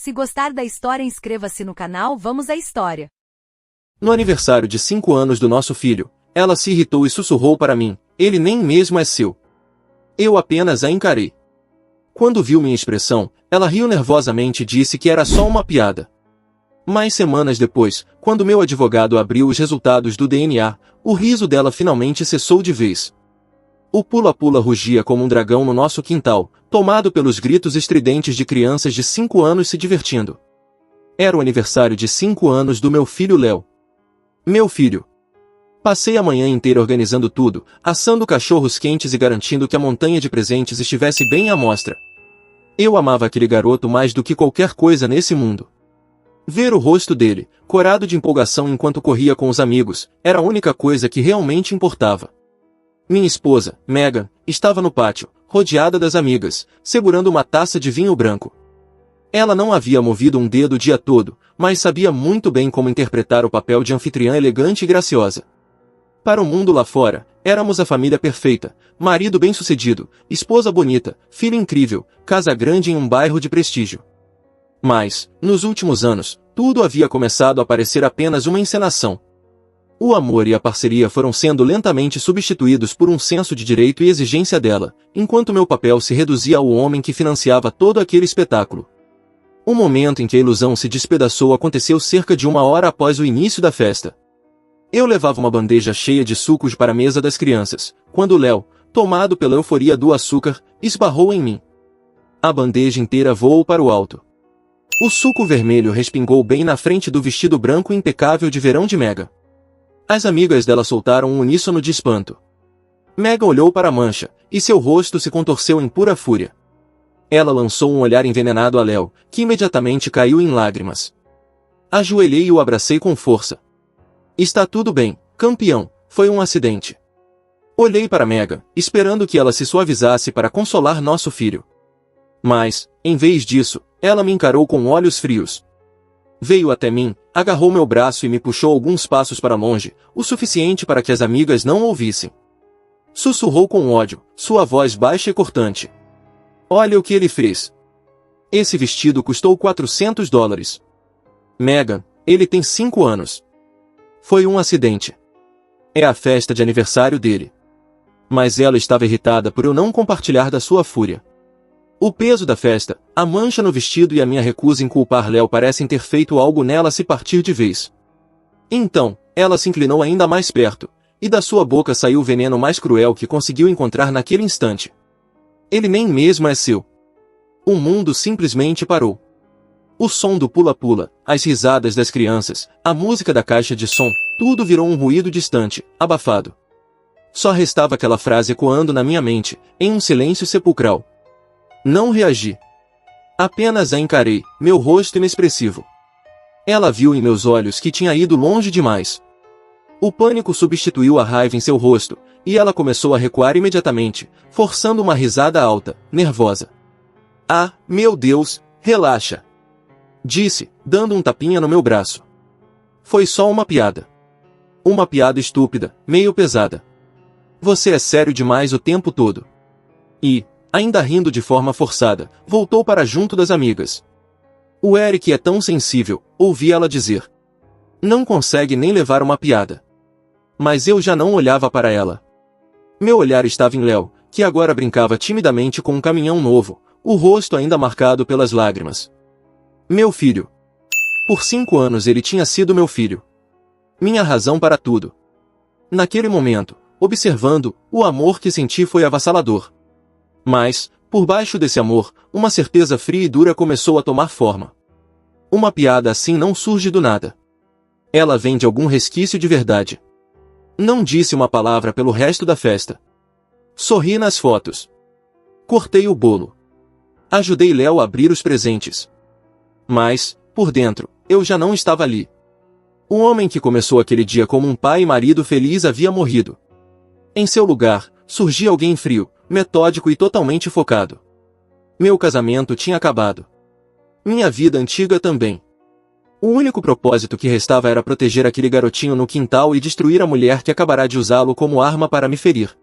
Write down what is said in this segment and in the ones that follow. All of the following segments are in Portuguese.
Se gostar da história, inscreva-se no canal. Vamos à história. No aniversário de 5 anos do nosso filho, ela se irritou e sussurrou para mim: "Ele nem mesmo é seu." Eu apenas a encarei. Quando viu minha expressão, ela riu nervosamente e disse que era só uma piada. Mais semanas depois, quando meu advogado abriu os resultados do DNA, o riso dela finalmente cessou de vez. O pula-pula rugia como um dragão no nosso quintal, tomado pelos gritos estridentes de crianças de 5 anos se divertindo. Era o aniversário de 5 anos do meu filho Léo. Meu filho. Passei a manhã inteira organizando tudo, assando cachorros quentes e garantindo que a montanha de presentes estivesse bem à mostra. Eu amava aquele garoto mais do que qualquer coisa nesse mundo. Ver o rosto dele, corado de empolgação enquanto corria com os amigos, era a única coisa que realmente importava. Minha esposa, Megan, estava no pátio, rodeada das amigas, segurando uma taça de vinho branco. Ela não havia movido um dedo o dia todo, mas sabia muito bem como interpretar o papel de anfitriã elegante e graciosa. Para o mundo lá fora, éramos a família perfeita, marido bem-sucedido, esposa bonita, filha incrível, casa grande em um bairro de prestígio. Mas, nos últimos anos, tudo havia começado a parecer apenas uma encenação. O amor e a parceria foram sendo lentamente substituídos por um senso de direito e exigência dela, enquanto meu papel se reduzia ao homem que financiava todo aquele espetáculo. O momento em que a ilusão se despedaçou aconteceu cerca de 1 hora após o início da festa. Eu levava uma bandeja cheia de sucos para a mesa das crianças, quando Léo, tomado pela euforia do açúcar, esbarrou em mim. A bandeja inteira voou para o alto. O suco vermelho respingou bem na frente do vestido branco impecável de verão de Megan. As amigas dela soltaram um uníssono de espanto. Megan olhou para a mancha, e seu rosto se contorceu em pura fúria. Ela lançou um olhar envenenado a Léo, que imediatamente caiu em lágrimas. Ajoelhei e o abracei com força. "Está tudo bem, campeão, foi um acidente." Olhei para Megan, esperando que ela se suavizasse para consolar nosso filho. Mas, em vez disso, ela me encarou com olhos frios. Veio até mim, agarrou meu braço e me puxou alguns passos para longe, o suficiente para que as amigas não ouvissem. Sussurrou com ódio, sua voz baixa e cortante. "Olha o que ele fez. Esse vestido custou $400. Megan, ele tem 5 anos. Foi um acidente. É a festa de aniversário dele." Mas ela estava irritada por eu não compartilhar da sua fúria. O peso da festa, a mancha no vestido e a minha recusa em culpar Léo parecem ter feito algo nela se partir de vez. Então, ela se inclinou ainda mais perto, e da sua boca saiu o veneno mais cruel que conseguiu encontrar naquele instante. "Ele nem mesmo é seu." O mundo simplesmente parou. O som do pula-pula, as risadas das crianças, a música da caixa de som, tudo virou um ruído distante, abafado. Só restava aquela frase ecoando na minha mente, em um silêncio sepulcral. Não reagi. Apenas a encarei, meu rosto inexpressivo. Ela viu em meus olhos que tinha ido longe demais. O pânico substituiu a raiva em seu rosto, e ela começou a recuar imediatamente, forçando uma risada alta, nervosa. "Ah, meu Deus, relaxa!" disse, dando um tapinha no meu braço. "Foi só uma piada. Uma piada estúpida, meio pesada. Você é sério demais o tempo todo." E, ainda rindo de forma forçada, voltou para junto das amigas. "O Eric é tão sensível", ouvi ela dizer. "Não consegue nem levar uma piada." Mas eu já não olhava para ela. Meu olhar estava em Léo, que agora brincava timidamente com um caminhão novo, o rosto ainda marcado pelas lágrimas. Meu filho. Por 5 anos ele tinha sido meu filho. Minha razão para tudo. Naquele momento, observando, o amor que senti foi avassalador. Mas, por baixo desse amor, uma certeza fria e dura começou a tomar forma. Uma piada assim não surge do nada. Ela vem de algum resquício de verdade. Não disse uma palavra pelo resto da festa. Sorri nas fotos. Cortei o bolo. Ajudei Léo a abrir os presentes. Mas, por dentro, eu já não estava ali. O homem que começou aquele dia como um pai e marido feliz havia morrido. Em seu lugar, surgia alguém frio, metódico e totalmente focado. Meu casamento tinha acabado. Minha vida antiga também. O único propósito que restava era proteger aquele garotinho no quintal e destruir a mulher que acabará de usá-lo como arma para me ferir.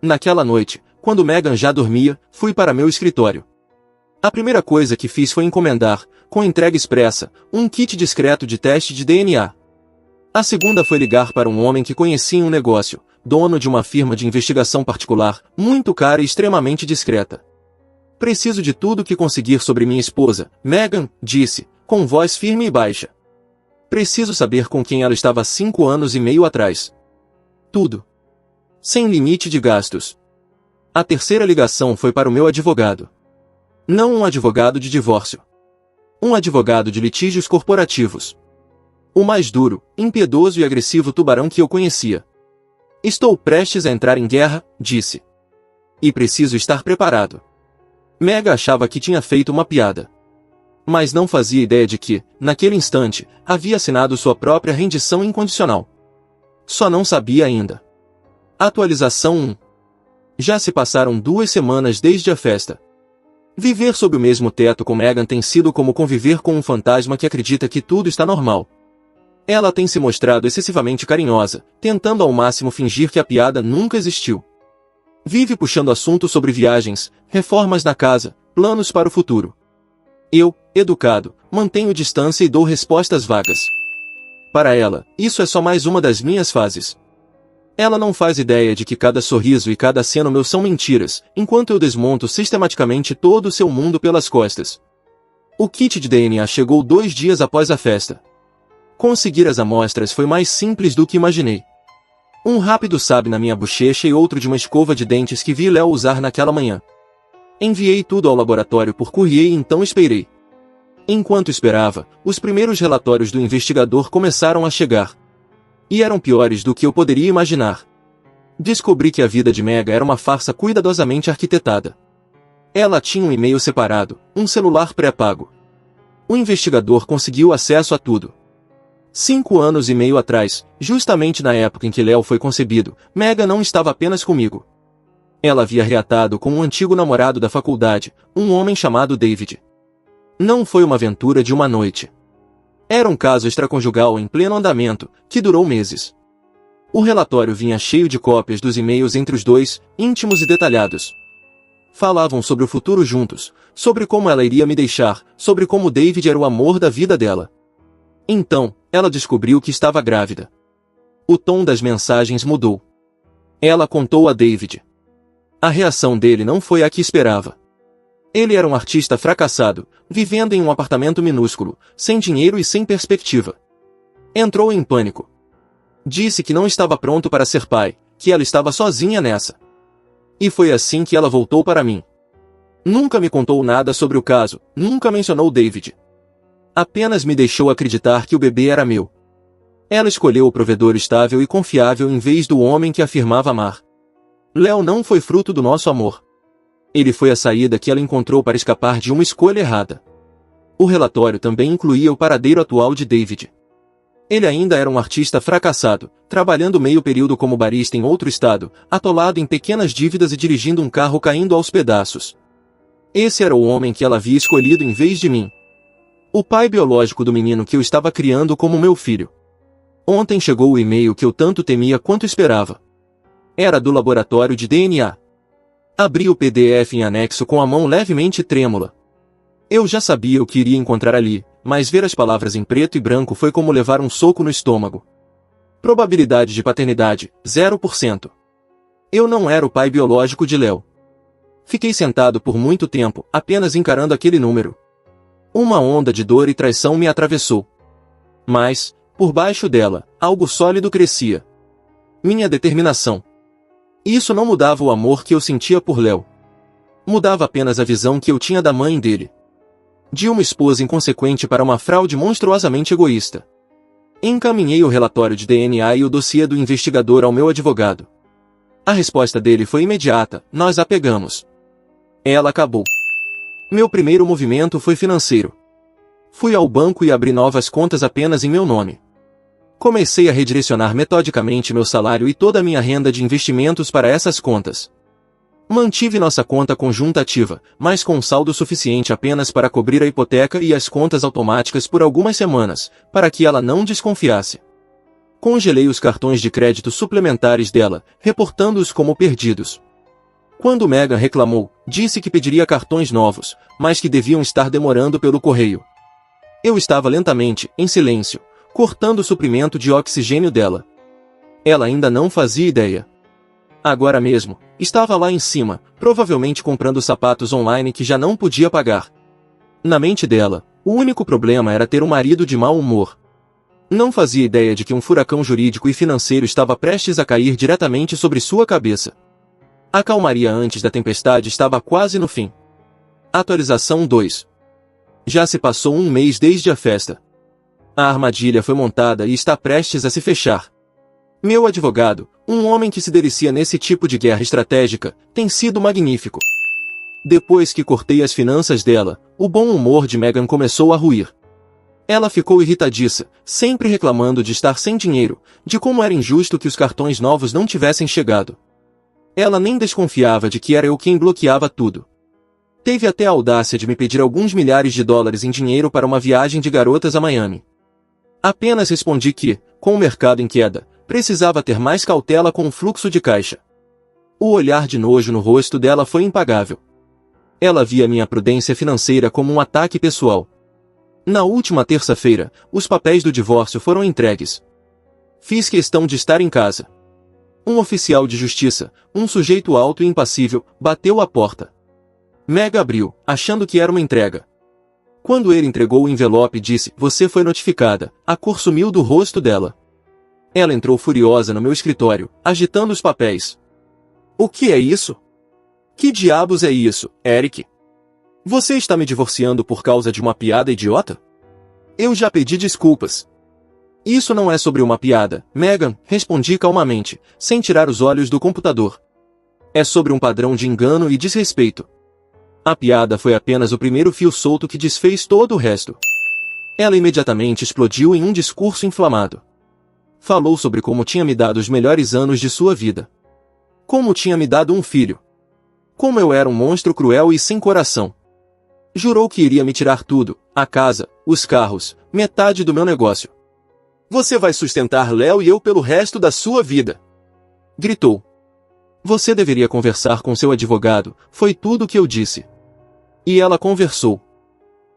Naquela noite, quando Megan já dormia, fui para meu escritório. A primeira coisa que fiz foi encomendar, com entrega expressa, um kit discreto de teste de DNA. A segunda foi ligar para um homem que conhecia em um negócio, dono de uma firma de investigação particular, muito cara e extremamente discreta. Preciso de tudo que conseguir sobre minha esposa, Megan, disse, com voz firme e baixa. Preciso saber com quem ela estava há 5 anos e meio atrás. Tudo. Sem limite de gastos. A terceira ligação foi para o meu advogado. Não um advogado de divórcio. Um advogado de litígios corporativos. O mais duro, impiedoso e agressivo tubarão que eu conhecia. Estou prestes a entrar em guerra, disse. E preciso estar preparado. Meg achava que tinha feito uma piada. Mas não fazia ideia de que, naquele instante, havia assinado sua própria rendição incondicional. Só não sabia ainda. Atualização 1. Já se passaram 2 semanas desde a festa. Viver sob o mesmo teto com Megan tem sido como conviver com um fantasma que acredita que tudo está normal. Ela tem se mostrado excessivamente carinhosa, tentando ao máximo fingir que a piada nunca existiu. Vive puxando assuntos sobre viagens, reformas na casa, planos para o futuro. Eu, educado, mantenho distância e dou respostas vagas. Para ela, isso é só mais uma das minhas fases. Ela não faz ideia de que cada sorriso e cada aceno meu são mentiras, enquanto eu desmonto sistematicamente todo o seu mundo pelas costas. O kit de DNA chegou 2 dias após a festa. Conseguir as amostras foi mais simples do que imaginei. Um rápido sabe na minha bochecha e outro de uma escova de dentes que vi Léo usar naquela manhã. Enviei tudo ao laboratório por courier e então esperei. Enquanto esperava, os primeiros relatórios do investigador começaram a chegar. E eram piores do que eu poderia imaginar. Descobri que a vida de Mega era uma farsa cuidadosamente arquitetada. Ela tinha um e-mail separado, um celular pré-pago. O investigador conseguiu acesso a tudo. 5 anos e meio atrás, justamente na época em que Léo foi concebido, Mega não estava apenas comigo. Ela havia reatado com um antigo namorado da faculdade, um homem chamado David. Não foi uma aventura de uma noite. Era um caso extraconjugal em pleno andamento, que durou meses. O relatório vinha cheio de cópias dos e-mails entre os dois, íntimos e detalhados. Falavam sobre o futuro juntos, sobre como ela iria me deixar, sobre como David era o amor da vida dela. Então, ela descobriu que estava grávida. O tom das mensagens mudou. Ela contou a David. A reação dele não foi a que esperava. Ele era um artista fracassado, vivendo em um apartamento minúsculo, sem dinheiro e sem perspectiva. Entrou em pânico. Disse que não estava pronto para ser pai, que ela estava sozinha nessa. E foi assim que ela voltou para mim. Nunca me contou nada sobre o caso, nunca mencionou David. Apenas me deixou acreditar que o bebê era meu. Ela escolheu o provedor estável e confiável em vez do homem que afirmava amar. Léo não foi fruto do nosso amor. Ele foi a saída que ela encontrou para escapar de uma escolha errada. O relatório também incluía o paradeiro atual de David. Ele ainda era um artista fracassado, trabalhando meio período como barista em outro estado, atolado em pequenas dívidas e dirigindo um carro caindo aos pedaços. Esse era o homem que ela havia escolhido em vez de mim. O pai biológico do menino que eu estava criando como meu filho. Ontem chegou o e-mail que eu tanto temia quanto esperava. Era do laboratório de DNA. Abri o PDF em anexo com a mão levemente trêmula. Eu já sabia o que iria encontrar ali, mas ver as palavras em preto e branco foi como levar um soco no estômago. Probabilidade de paternidade, 0%. Eu não era o pai biológico de Léo. Fiquei sentado por muito tempo, apenas encarando aquele número. Uma onda de dor e traição me atravessou. Mas, por baixo dela, algo sólido crescia. Minha determinação. Isso não mudava o amor que eu sentia por Léo. Mudava apenas a visão que eu tinha da mãe dele. De uma esposa inconsequente para uma fraude monstruosamente egoísta. Encaminhei o relatório de DNA e o dossiê do investigador ao meu advogado. A resposta dele foi imediata: nós a pegamos. Ela acabou. Meu primeiro movimento foi financeiro. Fui ao banco e abri novas contas apenas em meu nome. Comecei a redirecionar metodicamente meu salário e toda a minha renda de investimentos para essas contas. Mantive nossa conta conjunta ativa, mas com um saldo suficiente apenas para cobrir a hipoteca e as contas automáticas por algumas semanas, para que ela não desconfiasse. Congelei os cartões de crédito suplementares dela, reportando-os como perdidos. Quando Megan reclamou, disse que pediria cartões novos, mas que deviam estar demorando pelo correio. Eu estava lentamente, em silêncio, cortando o suprimento de oxigênio dela. Ela ainda não fazia ideia. Agora mesmo, estava lá em cima, provavelmente comprando sapatos online que já não podia pagar. Na mente dela, o único problema era ter um marido de mau humor. Não fazia ideia de que um furacão jurídico e financeiro estava prestes a cair diretamente sobre sua cabeça. A calmaria antes da tempestade estava quase no fim. Atualização 2. Já se passou um mês desde a festa. A armadilha foi montada e está prestes a se fechar. Meu advogado, um homem que se delicia nesse tipo de guerra estratégica, tem sido magnífico. Depois que cortei as finanças dela, o bom humor de Megan começou a ruir. Ela ficou irritadiça, sempre reclamando de estar sem dinheiro, de como era injusto que os cartões novos não tivessem chegado. Ela nem desconfiava de que era eu quem bloqueava tudo. Teve até a audácia de me pedir alguns milhares de dólares em dinheiro para uma viagem de garotas a Miami. Apenas respondi que, com o mercado em queda, precisava ter mais cautela com o fluxo de caixa. O olhar de nojo no rosto dela foi impagável. Ela via minha prudência financeira como um ataque pessoal. Na última terça-feira, os papéis do divórcio foram entregues. Fiz questão de estar em casa. Um oficial de justiça, um sujeito alto e impassível, bateu à porta. Meg abriu, achando que era uma entrega. Quando ele entregou o envelope e disse, "Você foi notificada", a cor sumiu do rosto dela. Ela entrou furiosa no meu escritório, agitando os papéis. "O que é isso? Que diabos é isso, Eric? Você está me divorciando por causa de uma piada idiota? Eu já pedi desculpas." "Isso não é sobre uma piada, Megan", respondi calmamente, sem tirar os olhos do computador. "É sobre um padrão de engano e desrespeito." A piada foi apenas o primeiro fio solto que desfez todo o resto. Ela imediatamente explodiu em um discurso inflamado. Falou sobre como tinha me dado os melhores anos de sua vida. Como tinha me dado um filho. Como eu era um monstro cruel e sem coração. Jurou que iria me tirar tudo, a casa, os carros, metade do meu negócio. "Você vai sustentar Léo e eu pelo resto da sua vida!" gritou. "Você deveria conversar com seu advogado", foi tudo o que eu disse. E ela conversou.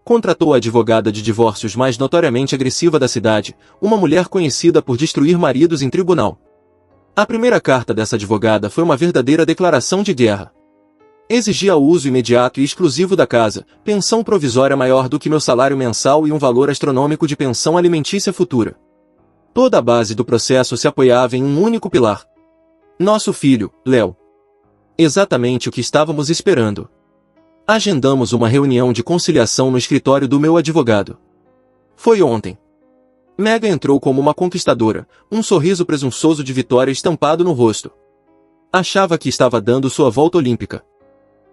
Contratou a advogada de divórcios mais notoriamente agressiva da cidade, uma mulher conhecida por destruir maridos em tribunal. A primeira carta dessa advogada foi uma verdadeira declaração de guerra. Exigia o uso imediato e exclusivo da casa, pensão provisória maior do que meu salário mensal e um valor astronômico de pensão alimentícia futura. Toda a base do processo se apoiava em um único pilar. Nosso filho, Léo. Exatamente o que estávamos esperando. Agendamos uma reunião de conciliação no escritório do meu advogado. Foi ontem. Megan entrou como uma conquistadora, um sorriso presunçoso de vitória estampado no rosto. Achava que estava dando sua volta olímpica.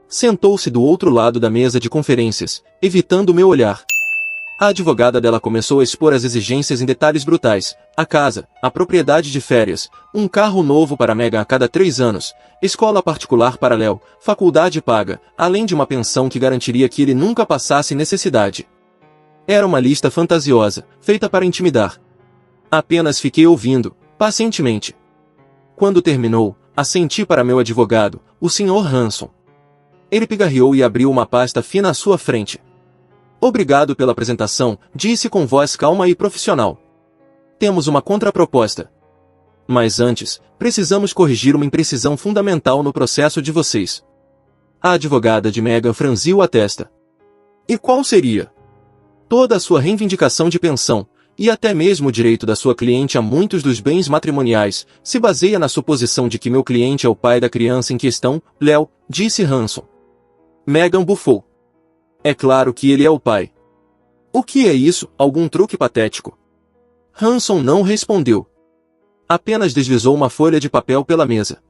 Sentou-se do outro lado da mesa de conferências, evitando meu olhar. A advogada dela começou a expor as exigências em detalhes brutais: a casa, a propriedade de férias, um carro novo para Megan a cada 3 anos, escola particular para Léo, faculdade paga, além de uma pensão que garantiria que ele nunca passasse necessidade. Era uma lista fantasiosa, feita para intimidar. Apenas fiquei ouvindo, pacientemente. Quando terminou, assenti para meu advogado, o Sr. Hanson. Ele pigarreou e abriu uma pasta fina à sua frente. "Obrigado pela apresentação", disse com voz calma e profissional. "Temos uma contraproposta. Mas antes, precisamos corrigir uma imprecisão fundamental no processo de vocês." A advogada de Megan franziu a testa. "E qual seria?" "Toda a sua reivindicação de pensão, e até mesmo o direito da sua cliente a muitos dos bens matrimoniais, se baseia na suposição de que meu cliente é o pai da criança em questão, Léo", disse Hanson. Megan bufou. "É claro que ele é o pai." "O que é isso, algum truque patético?" Hanson não respondeu. Apenas deslizou uma folha de papel pela mesa.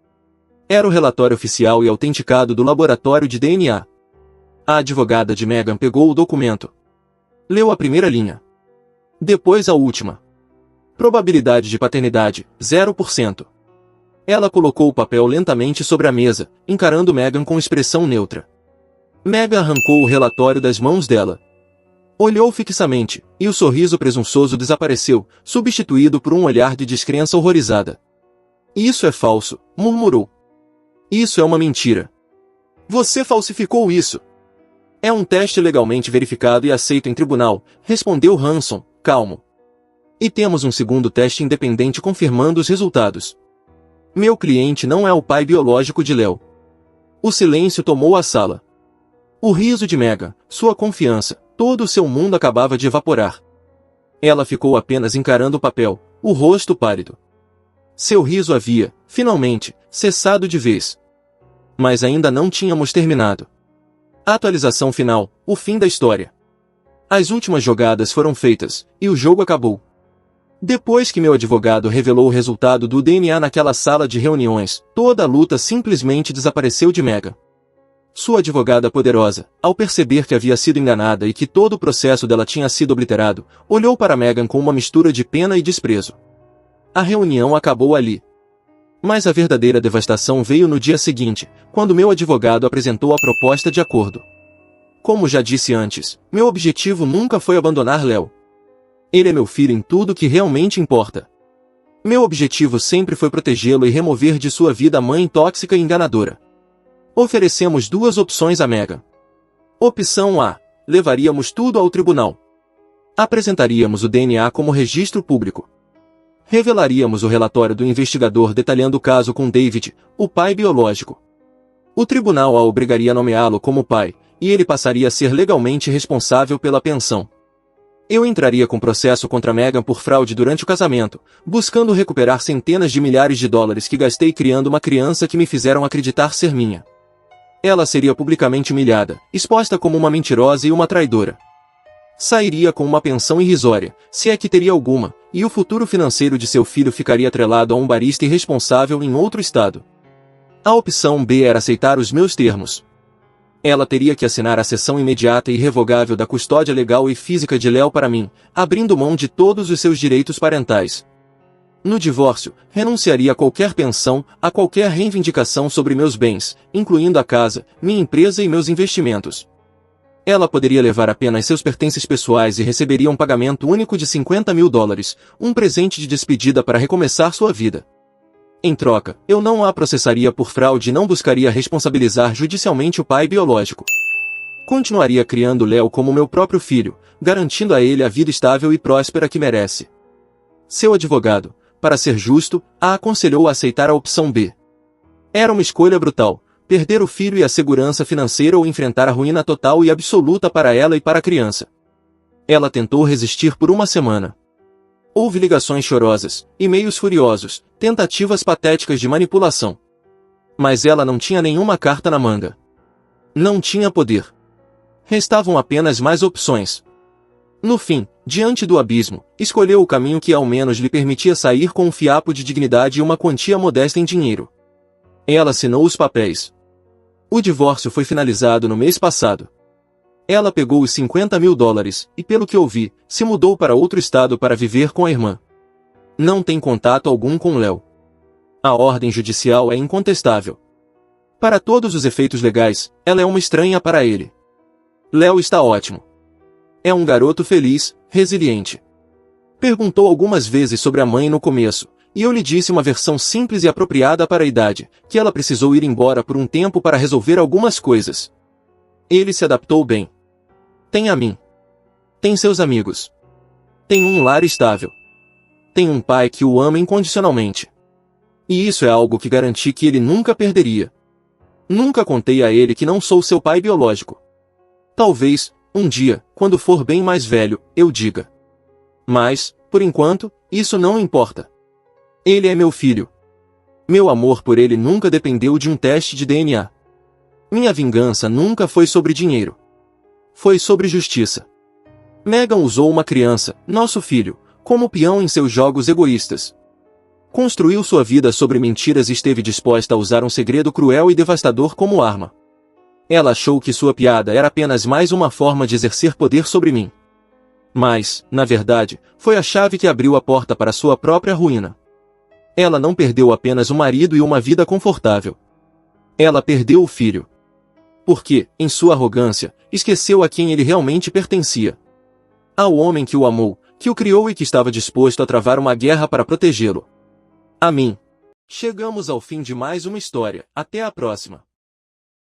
Era o relatório oficial e autenticado do laboratório de DNA. A advogada de Megan pegou o documento. Leu a primeira linha. Depois a última. Probabilidade de paternidade, 0%. Ela colocou o papel lentamente sobre a mesa, encarando Megan com expressão neutra. Megan arrancou o relatório das mãos dela. Olhou fixamente, e o sorriso presunçoso desapareceu, substituído por um olhar de descrença horrorizada. "Isso é falso", murmurou. "Isso é uma mentira. Você falsificou isso." É um teste legalmente verificado e aceito em tribunal, respondeu Hanson, calmo. E temos um segundo teste independente confirmando os resultados. Meu cliente não é o pai biológico de Léo. O silêncio tomou a sala. O riso de Megan, sua confiança, todo o seu mundo acabava de evaporar. Ela ficou apenas encarando o papel, o rosto pálido. Seu riso havia, finalmente, cessado de vez. Mas ainda não tínhamos terminado. Atualização final, o fim da história. As últimas jogadas foram feitas, e o jogo acabou. Depois que meu advogado revelou o resultado do DNA naquela sala de reuniões, toda a luta simplesmente desapareceu de Megan. Sua advogada poderosa, ao perceber que havia sido enganada e que todo o processo dela tinha sido obliterado, olhou para Megan com uma mistura de pena e desprezo. A reunião acabou ali. Mas a verdadeira devastação veio no dia seguinte, quando meu advogado apresentou a proposta de acordo. Como já disse antes, meu objetivo nunca foi abandonar Léo. Ele é meu filho em tudo que realmente importa. Meu objetivo sempre foi protegê-lo e remover de sua vida a mãe tóxica e enganadora. Oferecemos duas opções a Megan. Opção A: levaríamos tudo ao tribunal. Apresentaríamos o DNA como registro público. Revelaríamos o relatório do investigador detalhando o caso com David, o pai biológico. O tribunal a obrigaria a nomeá-lo como pai, e ele passaria a ser legalmente responsável pela pensão. Eu entraria com processo contra Megan por fraude durante o casamento, buscando recuperar centenas de milhares de dólares que gastei criando uma criança que me fizeram acreditar ser minha. Ela seria publicamente humilhada, exposta como uma mentirosa e uma traidora. Sairia com uma pensão irrisória, se é que teria alguma, e o futuro financeiro de seu filho ficaria atrelado a um barista irresponsável em outro estado. A opção B era aceitar os meus termos. Ela teria que assinar a cessão imediata e irrevogável da custódia legal e física de Léo para mim, abrindo mão de todos os seus direitos parentais. No divórcio, renunciaria a qualquer pensão, a qualquer reivindicação sobre meus bens, incluindo a casa, minha empresa e meus investimentos. Ela poderia levar apenas seus pertences pessoais e receberia um pagamento único de $50.000, um presente de despedida para recomeçar sua vida. Em troca, eu não a processaria por fraude e não buscaria responsabilizar judicialmente o pai biológico. Continuaria criando Léo como meu próprio filho, garantindo a ele a vida estável e próspera que merece. Seu advogado, para ser justo, a aconselhou a aceitar a opção B. Era uma escolha brutal, perder o filho e a segurança financeira ou enfrentar a ruína total e absoluta para ela e para a criança. Ela tentou resistir por uma semana. Houve ligações chorosas, e-mails furiosos, tentativas patéticas de manipulação. Mas ela não tinha nenhuma carta na manga. Não tinha poder. Restavam apenas mais opções. No fim, diante do abismo, escolheu o caminho que ao menos lhe permitia sair com um fiapo de dignidade e uma quantia modesta em dinheiro. Ela assinou os papéis. O divórcio foi finalizado no mês passado. Ela pegou os $50.000 e, pelo que ouvi, se mudou para outro estado para viver com a irmã. Não tem contato algum com Léo. A ordem judicial é incontestável. Para todos os efeitos legais, ela é uma estranha para ele. Léo está ótimo. É um garoto feliz, resiliente. Perguntou algumas vezes sobre a mãe no começo, e eu lhe disse uma versão simples e apropriada para a idade, que ela precisou ir embora por um tempo para resolver algumas coisas. Ele se adaptou bem. Tem a mim. Tem seus amigos. Tem um lar estável. Tem um pai que o ama incondicionalmente. E isso é algo que garanti que ele nunca perderia. Nunca contei a ele que não sou seu pai biológico. Talvez, um dia, quando for bem mais velho, eu diga. Mas, por enquanto, isso não importa. Ele é meu filho. Meu amor por ele nunca dependeu de um teste de DNA. Minha vingança nunca foi sobre dinheiro. Foi sobre justiça. Megan usou uma criança, nosso filho, como peão em seus jogos egoístas. Construiu sua vida sobre mentiras e esteve disposta a usar um segredo cruel e devastador como arma. Ela achou que sua piada era apenas mais uma forma de exercer poder sobre mim. Mas, na verdade, foi a chave que abriu a porta para sua própria ruína. Ela não perdeu apenas um marido e uma vida confortável. Ela perdeu o filho. Porque, em sua arrogância, esqueceu a quem ele realmente pertencia. Ao homem que o amou, que o criou e que estava disposto a travar uma guerra para protegê-lo. A mim. Chegamos ao fim de mais uma história. Até a próxima.